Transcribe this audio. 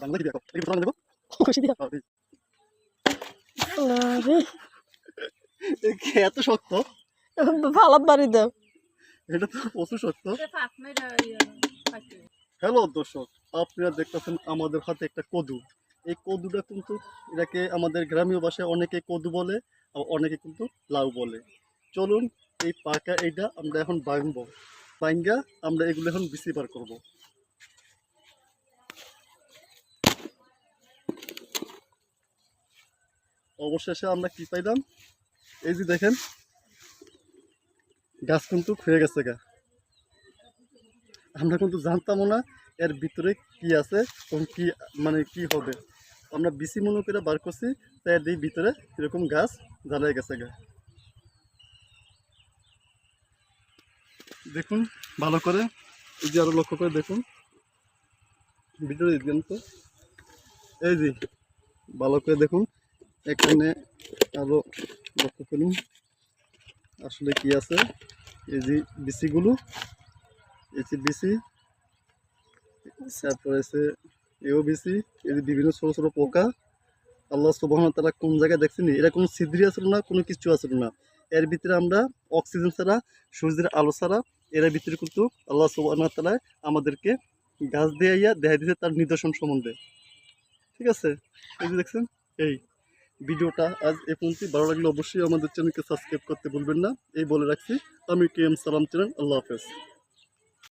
বাংলা কি দেখো এই প্রথম দেব খুশি দিয়া আরে এত শক্ত ফালাত বাড়ি দাও এটা তো প্রচুর শক্ত হ্যালো দর্শক আপনারা দেখতেছেন আমাদের হাতে একটা কদু এই কদুটা কিন্তু এটাকে আমাদের গ্রামীয় ভাষায় অনেকে কদু বলে আর অনেকে কিন্তু লাউ বলে চলুন এই পাকা এইটা আমরা এখন ভাঙবো ভাঙ্গা আমরা এগুলো এখন বিচি বার করবো অবশেষে আমরা কি পাইলাম এই যে দেখেন গাছ কিন্তু হয়ে গেছে গা আমরা কিন্তু জানতামও না এর ভিতরে কি আছে এবং কি মানে কি হবে আমরা বিসি মনে করে বার করছি তাই এর ভিতরে এরকম গাছ জ্বালাই গেছে গা দেখুন ভালো করে এই যে আরো লক্ষ্য করে দেখুন ভিতরে তো এই যে ভালো করে দেখুন এখানে আরো লক্ষ্য করুন আসলে কি আছে এই যে বিসিগুলো এই যে বিসি তারপরে আছে এও বিসি এই যে বিভিন্ন ছোট ছোট পোকা আল্লাহ সুবহানাহু ওয়া তাআলা কোন জায়গায় দেখছেন এটা কোনো ছিদ্রি আসলো না কোনো কিছু আসলো না এর ভিতরে আমরা অক্সিজেন ছাড়া সূর্যের আলো ছাড়া এর ভিতরে কিন্তু আল্লাহ সুবহানাহু ওয়া তাআলা আমাদেরকে গাছ দিয়ে দেখাই দিয়েছে তার নিদর্শন সম্বন্ধে ঠিক আছে এই যে দেখছেন এই ভিডিওটা আজ এ পর্যন্ত ভালো লাগলে অবশ্যই আমাদের চ্যানেলকে সাবস্ক্রাইব করতে ভুলবেন না এই বলে রাখছি আমি কে এম সালাম চ্যানেল আল্লাহ হাফেজ